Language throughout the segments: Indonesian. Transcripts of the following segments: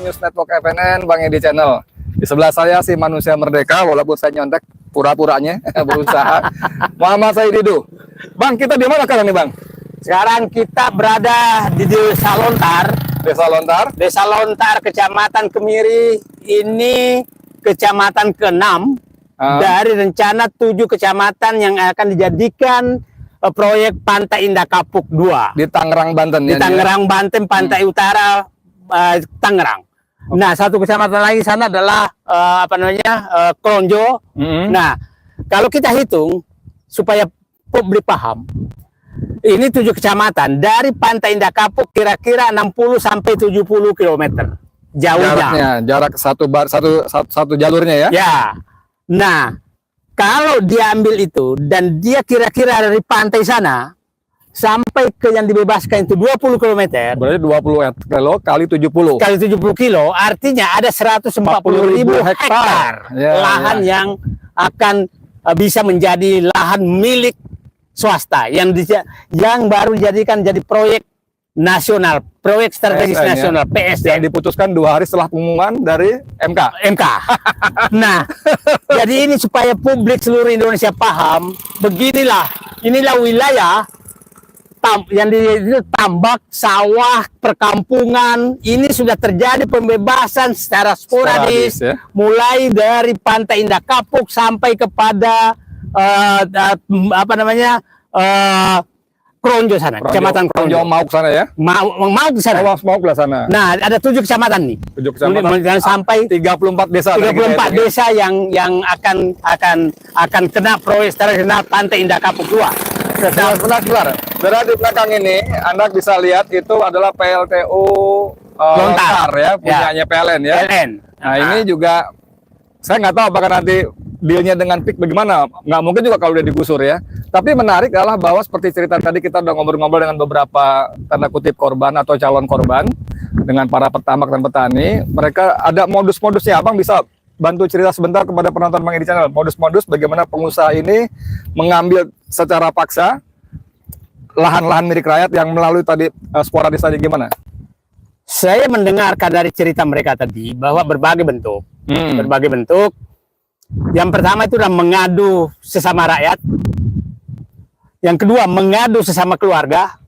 News Network FNN, Bang Edi Channel. Di sebelah saya si manusia merdeka, walaupun saya nyontek pura-puranya berusaha. Muhammad Said Didu. Bang, kita di mana sekarang nih, Bang? Sekarang kita berada di Desa Lontar. Desa Lontar. Desa Lontar, Kecamatan Kemiri. Ini kecamatan ke-6 dari rencana 7 kecamatan yang akan dijadikan proyek Pantai Indah Kapuk 2 Di Tangerang, Banten. di Tangerang, Banten, Pantai Utara, Tangerang. Nah, satu kecamatan lagi sana adalah Kronjo. Nah, kalau kita hitung supaya publik paham, ini 7 kecamatan dari Pantai Indah Kapuk kira-kira 60 sampai 70 km jauhnya. Jarak satu jalurnya ya. Ya. Nah, kalau diambil itu dan dia kira-kira dari pantai sana sampai ke yang dibebaskan itu 20 km. Berarti 20 kilo kali 70. Kali 70 kilo artinya ada 140.000 hektar lahan yang akan bisa menjadi lahan milik swasta yang baru dijadikan jadi proyek nasional, proyek strategis PSN, nasional, PSN. Yang diputuskan 2 hari setelah pengumuman dari MK. Nah, jadi ini supaya publik seluruh Indonesia paham, inilah wilayah yang di tambak, sawah, perkampungan. Ini sudah terjadi pembebasan secara sporadis ya? Mulai dari Pantai Indah Kapuk sampai kepada Kronjo sana, kecamatan Kronjo. Mau ke sana ya? Mau ke sana. Mau ke sana. Nah, ada 7 kecamatan nih. 7 kecamatan sampai 34 desa. 34 desa yang akan kena proyek strategis Pantai Indah Kapuk 2. Sebentar. Berada di belakang ini, Anda bisa lihat itu adalah PLTU Lontar ya, punyanya PLN ya. PLN. Nah, ini juga saya nggak tahu apakah nanti dealnya dengan PIK bagaimana, nggak mungkin juga kalau udah digusur ya. Tapi menarik adalah bahwa seperti cerita tadi kita udah ngobrol-ngobrol dengan beberapa tanda kutip korban atau calon korban dengan para petambak dan petani. Mereka ada modus-modusnya. Abang bisa bantu cerita sebentar kepada penonton Bang Edi Channel, modus-modus bagaimana pengusaha ini mengambil secara paksa lahan-lahan milik rakyat yang melalui tadi sporadis tadi gimana? Saya mendengarkan dari cerita mereka tadi bahwa berbagai bentuk. Berbagai bentuk. Yang pertama itu adalah mengadu sesama rakyat. Yang kedua mengadu sesama keluarga.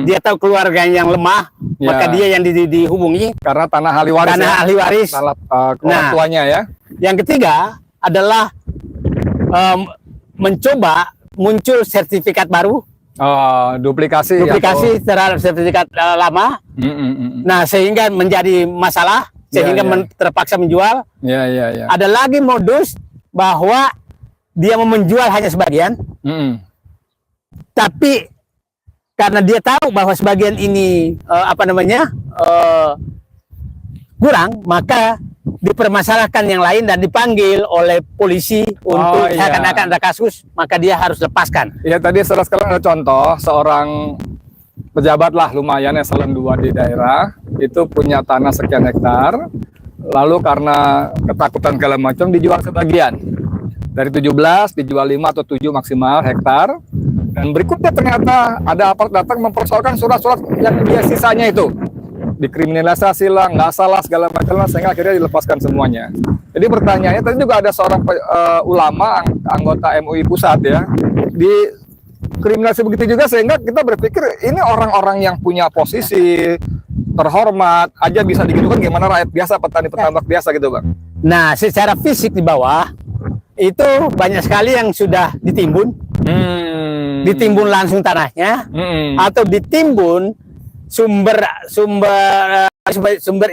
Dia tahu keluarga yang lemah, maka dia yang dihubungi karena tanah ahli waris. Tanah ahli waris. Orang tuanya ya. Yang ketiga adalah mencoba muncul sertifikat baru. Duplikasi terhadap sertifikat lama. Nah, sehingga menjadi masalah, sehingga terpaksa menjual. Ada lagi modus bahwa dia mau menjual hanya sebagian, tapi karena dia tahu bahwa sebagian ini kurang, maka dipermasalahkan yang lain dan dipanggil oleh polisi untuk seakan-akan ada kasus, maka dia harus lepaskan. Ya, tadi sekarang ada contoh seorang pejabat lah lumayan eselon 2 di daerah itu punya tanah sekian hektar, lalu karena ketakutan segala macam dijual sebagian dari 17 dijual 5 atau 7 maksimal hektar, dan berikutnya ternyata ada apart datang mempersoalkan surat-surat yang dia sisanya itu dikriminalisasi lah, nggak salah segala macam lah, sehingga akhirnya dilepaskan semuanya. Jadi pertanyaannya tadi juga ada seorang ulama anggota MUI pusat ya dikriminalisasi begitu juga, sehingga kita berpikir ini orang-orang yang punya posisi terhormat aja bisa digitukan, gimana rakyat biasa, petani petambak biasa gitu, Bang. Nah, secara fisik di bawah itu banyak sekali yang sudah ditimbun, ditimbun langsung tanahnya, atau ditimbun sumber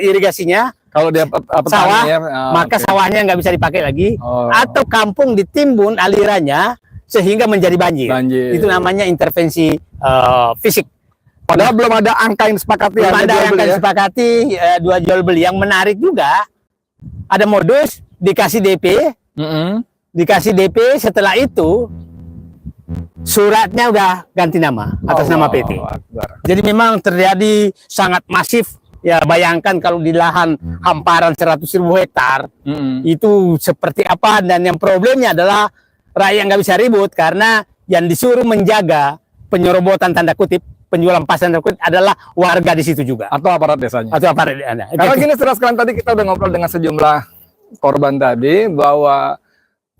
irigasinya. Kalau dia sawah, maka sawahnya nggak bisa dipakai lagi, atau kampung ditimbun alirannya sehingga menjadi banjir. Itu namanya intervensi fisik. Padahal belum ada angka yang disepakati. Belum ada angka yang disepakati, dua jual beli. Yang menarik juga ada modus dikasih DP, dikasih DP, setelah itu suratnya udah ganti nama atas nama PT. Jadi memang terjadi sangat masif. Ya, bayangkan kalau di lahan hamparan 100.000 hektar itu seperti apa. Dan yang problemnya adalah rakyat nggak bisa ribut karena yang disuruh menjaga penyerobotan tanda kutip penjualan pasar sawit adalah warga di situ juga. Atau aparat desanya. Atau apa? Karena gini, saudara sekalian, tadi kita udah ngobrol dengan sejumlah korban tadi bahwa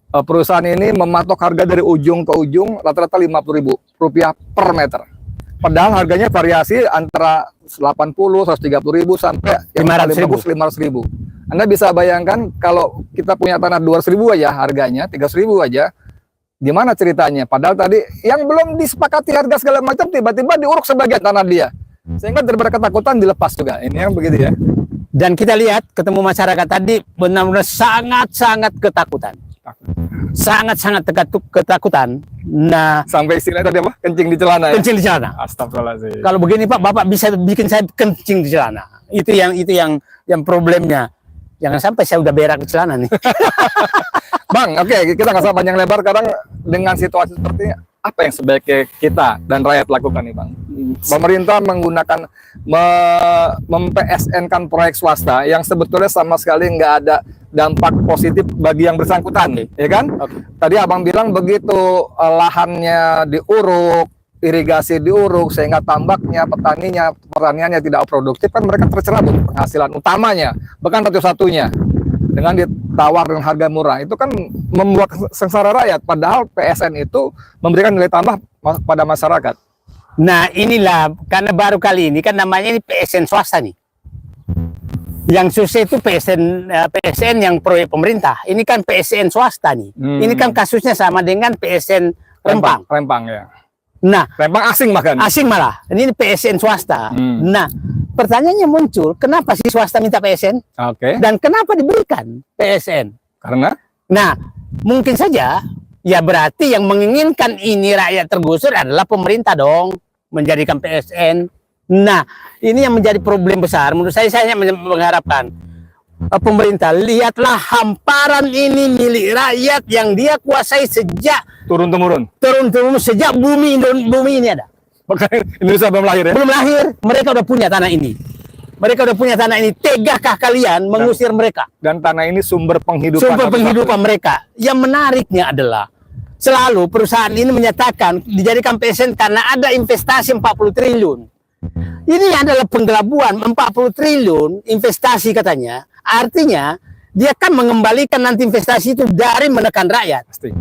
perusahaan ini mematok harga dari ujung ke ujung rata-rata Rp50.000 per meter. Padahal harganya variasi antara 80, 130.000 sampai 500.000. 500.000. Anda bisa bayangkan kalau kita punya tanah 200.000 aja harganya, 300.000 aja, gimana ceritanya? Padahal tadi yang belum disepakati harga segala macam tiba-tiba diuruk sebagian tanah dia, sehingga daripada ketakutan dilepas juga. Ini yang begitu ya. Dan kita lihat ketemu masyarakat tadi benar-benar sangat-sangat ketakutan. Sangat-sangat ketakutan. Nah, Sampai istilah tadi apa? Kencing di celana ya? kencing di celana. Astagfirullahaladzim. Kalau begini Pak, Bapak bisa bikin saya kencing di celana. Itu yang problemnya. Jangan sampai saya udah berak di celana nih. Bang, oke, kita nggak usah panjang lebar. Sekarang dengan situasi seperti ini, apa yang sebaiknya kita dan rakyat lakukan nih Bang? Pemerintah menggunakan mem-PSN-kan proyek swasta yang sebetulnya sama sekali nggak ada dampak positif bagi yang bersangkutan, ya kan? Tadi Abang bilang begitu lahannya diuruk, irigasi diuruk, sehingga tambaknya, pertaniannya tidak produktif, kan mereka tercerabut penghasilan utamanya, bahkan satu-satunya. Dengan ditawar dengan harga murah, itu kan membuat sengsara rakyat. Padahal PSN itu memberikan nilai tambah pada masyarakat. Nah inilah, karena baru kali ini kan namanya ini PSN swasta nih. Yang susah itu PSN yang proyek pemerintah. Ini kan PSN swasta nih. Ini kan kasusnya sama dengan PSN Rempang. Rempang ya. Nah, Rempang asing bahkan. asing malah. Ini PSN swasta. Nah, pertanyaannya muncul, kenapa sih swasta minta PSN? Oke. Dan kenapa diberikan PSN? Karena Nah, mungkin saja, ya berarti yang menginginkan ini rakyat tergusur adalah pemerintah dong, menjadikan PSN. Nah, ini yang menjadi problem besar. Menurut saya mengharapkan pemerintah, lihatlah hamparan ini milik rakyat yang dia kuasai sejak turun-temurun. sejak bumi ini ada. Bahkan Indonesia belum lahir ya. Belum lahir, mereka udah punya tanah ini. Mereka udah punya tanah ini. Tegakah kalian mengusir mereka? Dan tanah ini sumber penghidupan. Sumber penghidupan mereka. Yang menariknya adalah selalu perusahaan ini menyatakan dijadikan PSN karena ada investasi 40 triliun. Ini adalah penggelabuan 40 triliun investasi katanya. Artinya dia kan mengembalikan nanti investasi itu dari menekan rakyat. Pasti.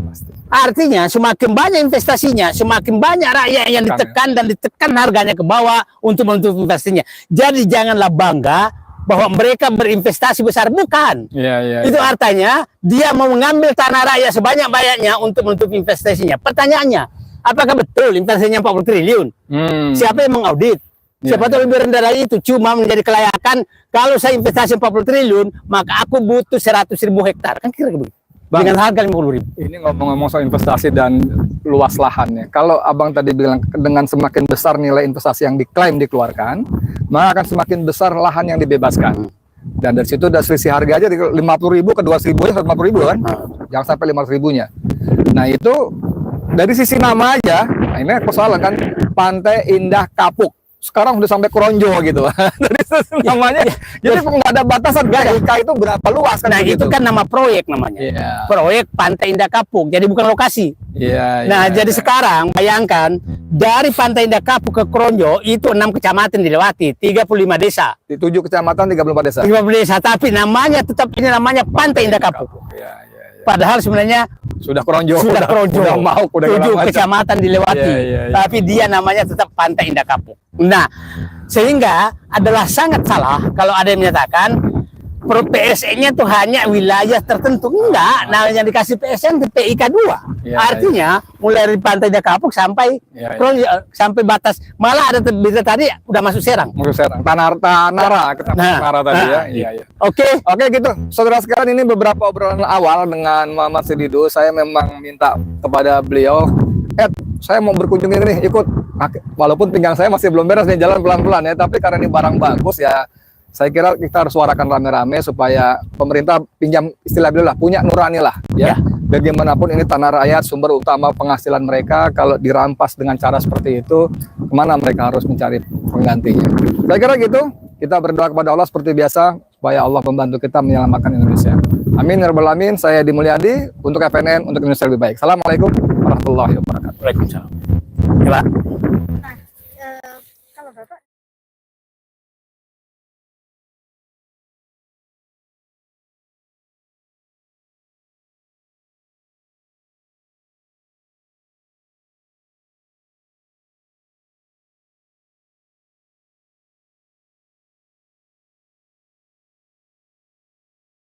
Artinya semakin banyak investasinya, semakin banyak rakyat yang ditekan dan ditekan harganya ke bawah untuk menutup investasinya. Jadi janganlah bangga bahwa mereka berinvestasi besar, bukan. Iya. Itu artinya dia mau mengambil tanah rakyat sebanyak-banyaknya untuk menutup investasinya. Pertanyaannya, apakah betul investasinya 40 triliun? Siapa yang mengaudit? Siapa tahu lebih rendah dari itu, cuma menjadi kelayakan. Kalau saya investasi 40 triliun, maka aku butuh 100.000 hektar. Kan kira-kira begitu. Dengan harga 50.000. Ini ngomong-ngomong soal investasi dan luas lahannya. Kalau Abang tadi bilang dengan semakin besar nilai investasi yang diklaim dikeluarkan, maka akan semakin besar lahan yang dibebaskan. Dan dari situ udah selisih harga aja 50.000 ke 200.000 150.000 kan? Jangan sampai 500.000-nya. Nah itu dari sisi nama aja, nah ini persoalan kan, Pantai Indah Kapuk. Sekarang udah sampai Kronjo gitu. Dari namanya, jadi nggak ada batasan. IK itu berapa luas kan? Nah begitu. itu kan nama proyek namanya. Proyek Pantai Indah Kapuk. Jadi bukan lokasi. Nah jadi sekarang bayangkan dari Pantai Indah Kapuk ke Kronjo itu 6 kecamatan dilewati, 35 desa. Di 7 kecamatan 34 desa. 35 desa, tapi namanya tetap ini namanya Pantai Indah Kapuk. Padahal sebenarnya sudah Kronjo, udah mau, udah 7 kecamatan dilewati, tapi dia namanya tetap Pantai Indah Kapuk. Nah, sehingga adalah sangat salah kalau ada yang menyatakan PSN-nya tuh hanya wilayah tertentu. Enggak, nah yang dikasih PSN ke PIK 2. Artinya mulai dari Pantai Indah Kapuk sampai sampai batas. Malah ada berita tadi udah masuk Serang. Tanara tadi ya. Oke gitu. Saudara sekalian, ini beberapa obrolan awal dengan Muhammad Sididu. Saya memang minta kepada beliau, saya mau berkunjung ini nih, ikut. Walaupun pinggang saya masih belum beres nih, jalan pelan-pelan ya, tapi karena ini barang bagus ya, saya kira kita harus suarakan rame-rame supaya pemerintah pinjam, istilah beliau lah, punya nurani lah ya. Bagaimanapun ini tanah rakyat, sumber utama penghasilan mereka. Kalau dirampas dengan cara seperti itu, kemana mereka harus mencari penggantinya? Saya kira gitu. Kita berdoa kepada Allah seperti biasa supaya Allah membantu kita menyelamatkan Indonesia. Amin ya rabbal alamin. Saya Edi Mulyadi untuk FNN, untuk Indonesia lebih baik. Assalamualaikum warahmatullahi wabarakatuh. Waalaikumsalam. Ya, Pak.